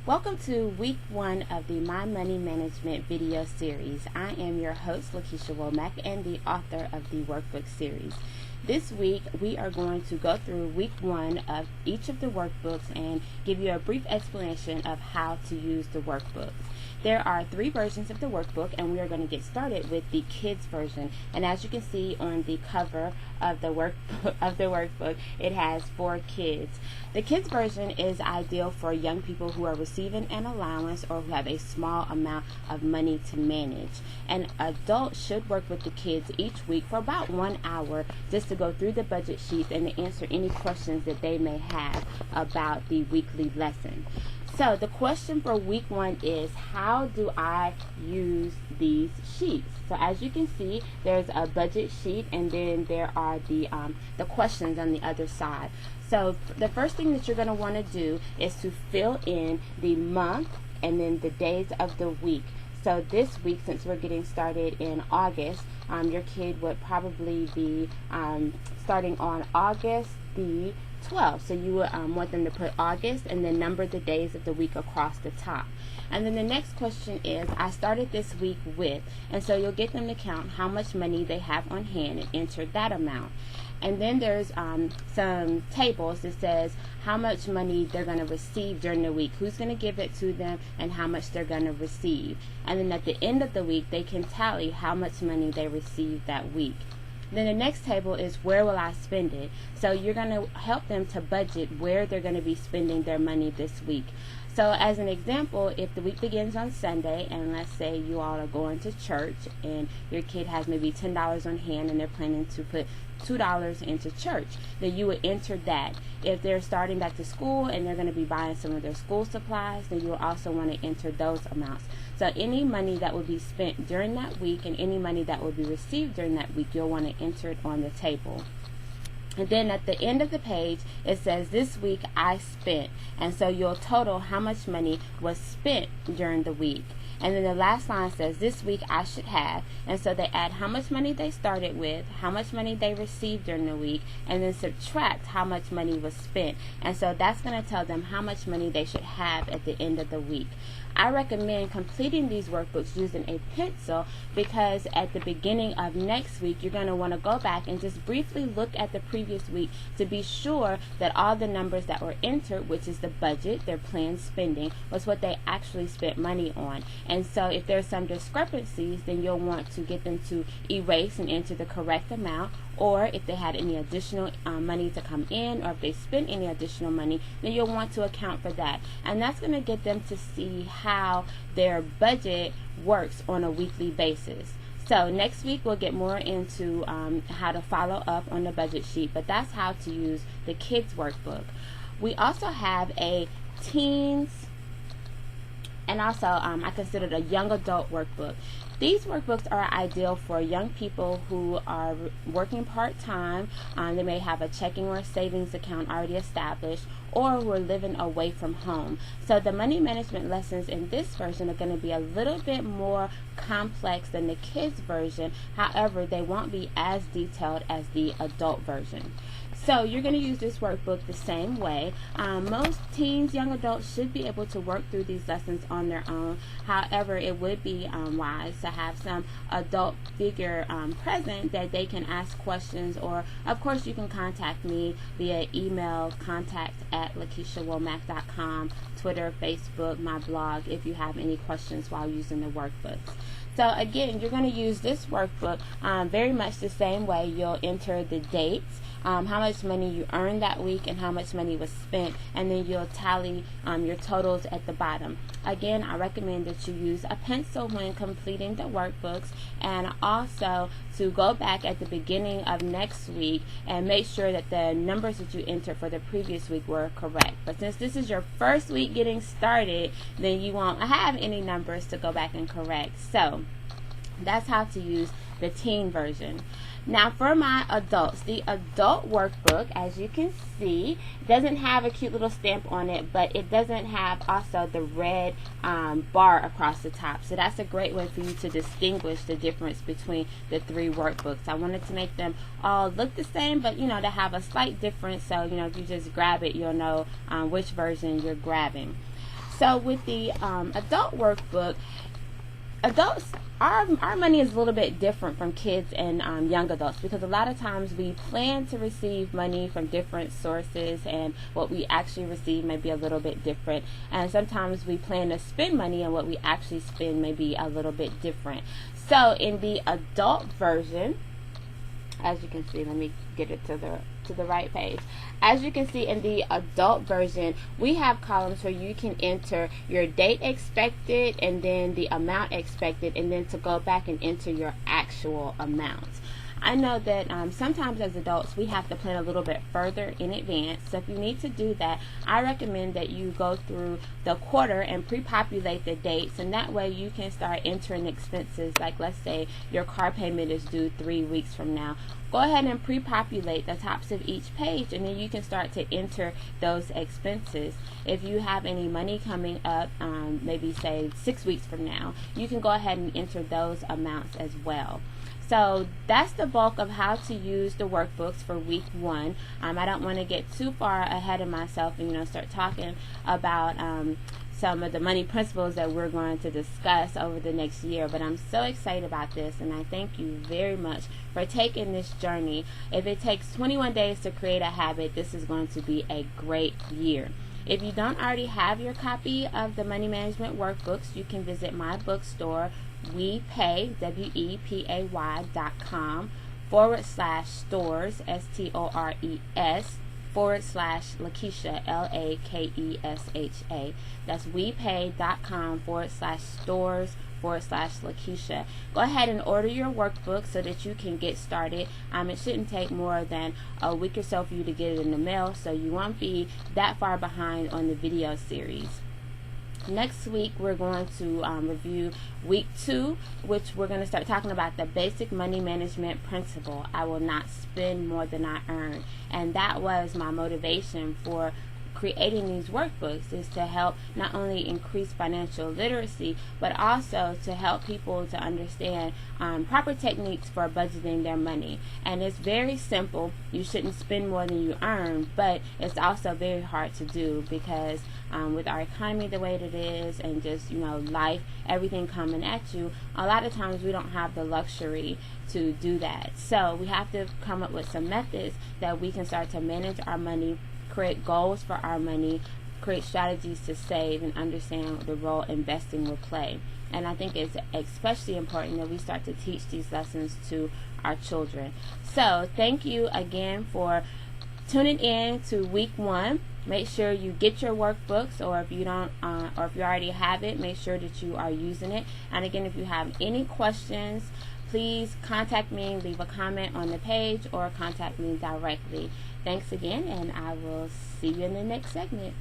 Welcome to week 1 of the My Money Management video series. I am your host, LaKesha Womack, and the author of the Workbook series. This week, we are going to go through week 1 of each of the workbooks and give you a brief explanation of how to use the workbooks. There are 3 versions of the workbook, and we are going to get started with the kids version. And as you can see on the cover of the workbook, it has 4 kids. The kids version is ideal for young people who are receiving an allowance or who have a small amount of money to manage. An adult should work with the kids each week for about 1 hour just to go through the budget sheets and to answer any questions that they may have about the weekly lesson. So the question for week 1 is, how do I use these sheets? So as you can see, there's a budget sheet, and then there are the questions on the other side. So the first thing that you're going to want to do is to fill in the month and then the days of the week. So this week, since we're getting started in August, your kid would probably be starting on August the 12th. So you would want them to put August and then number the days of the week across the top. And then the next question is, I started this week with, and so you'll get them to count how much money they have on hand and enter that amount. And then there's some tables that says how much money they're going to receive during the week, who's going to give it to them, and how much they're going to receive. And then at the end of the week, they can tally how much money they received that week. Then the next table is, where will I spend it? So you're going to help them to budget where they're going to be spending their money this week. So as an example, if the week begins on Sunday, and let's say you all are going to church and your kid has maybe $10 on hand and they're planning to put $2 into church, then you would enter that. If they're starting back to school and they're going to be buying some of their school supplies, then you will also want to enter those amounts. So any money that will be spent during that week and any money that will be received during that week, you'll want to enter it on the table. And then at the end of the page, it says, this week I spent. And so you'll total how much money was spent during the week. And then the last line says, this week I should have. And so they add how much money they started with, how much money they received during the week, and then subtract how much money was spent. And so that's going to tell them how much money they should have at the end of the week. I recommend completing these workbooks using a pencil, because at the beginning of next week, you're going to want to go back and just briefly look at the previous week to be sure that all the numbers that were entered, which is the budget, their planned spending, was what they actually spent money on. And so if there's some discrepancies, then you'll want to get them to erase and enter the correct amount. Or if they had any additional money to come in, or if they spent any additional money, then you'll want to account for that. And that's going to get them to see how their budget works on a weekly basis. So next week we'll get more into how to follow up on the budget sheet, but that's how to use the kids workbook. We also have a teens, and also I considered a young adult workbook. These workbooks are ideal for young people who are working part-time. They may have a checking or a savings account already established, or who are living away from home. So the money management lessons in this version are going to be a little bit more complex than the kids version. However, they won't be as detailed as the adult version. So you're going to use this workbook the same way. Most teens, young adults should be able to work through these lessons on their own. However, it would be wise to have some adult figure present that they can ask questions, or of course you can contact me via email, contact@LaKeshaWomack.com, Twitter, Facebook, my blog, if you have any questions while using the workbook. So again, you're going to use this workbook very much the same way. You'll enter the dates, how much money you earned that week, and how much money was spent, and then you'll tally your totals at the bottom. Again, I recommend that you use a pencil when completing the workbooks, and also to go back at the beginning of next week and make sure that the numbers that you entered for the previous week were correct. But since this is your first week getting started, then you won't have any numbers to go back and correct. So that's how to use the teen version. Now for my adults, the adult workbook, as you can see, doesn't have a cute little stamp on it, but it doesn't have also the red bar across the top. So that's a great way for you to distinguish the difference between the 3 workbooks. I wanted to make them all look the same, but to have a slight difference, so if you just grab it, you'll know which version you're grabbing. So with the adult workbook, adults, our money is a little bit different from kids and young adults, because a lot of times we plan to receive money from different sources, and what we actually receive may be a little bit different, and sometimes we plan to spend money and what we actually spend may be a little bit different. So in the adult version, as you can see, let me get it to the right page. As you can see, in the adult version, we have columns where you can enter your date expected and then the amount expected, and then to go back and enter your actual amount. I know that sometimes as adults we have to plan a little bit further in advance, so if you need to do that, I recommend that you go through the quarter and pre-populate the dates, and that way you can start entering expenses. Like, let's say your car payment is due 3 weeks from now. Go ahead and pre-populate the tops of each page, and then you can start to enter those expenses. If you have any money coming up, maybe say 6 weeks from now, you can go ahead and enter those amounts as well. So that's the bulk of how to use the workbooks for week 1. I don't want to get too far ahead of myself and start talking about some of the money principles that we're going to discuss over the next year, but I'm so excited about this, and I thank you very much for taking this journey. If it takes 21 days to create a habit, this is going to be a great year. If you don't already have your copy of the money management workbooks, you can visit my bookstore, WePay, WEPAY.com/stores, STORES/LaKesha, LAKESHA. That's WePay.com/stores/LaKesha. Go ahead and order your workbook so that you can get started. It shouldn't take more than a week or so for you to get it in the mail, so you won't be that far behind on the video series. Next week we're going to review week 2, which we're going to start talking about the basic money management principle. I will not spend more than I earn, and that was my motivation for creating these workbooks, is to help not only increase financial literacy, but also to help people to understand proper techniques for budgeting their money. And it's very simple. You shouldn't spend more than you earn, but it's also very hard to do, because with our economy the way that it is, and just life, everything coming at you, a lot of times we don't have the luxury to do that. So we have to come up with some methods that we can start to manage our money, create goals for our money, create strategies to save, and understand the role investing will play. And I think it's especially important that we start to teach these lessons to our children. So thank you again for tuning in to week 1. Make sure you get your workbooks, or if you don't, or if you already have it, make sure that you are using it. And again, if you have any questions, please contact me, leave a comment on the page, or contact me directly. Thanks again, and I will see you in the next segment.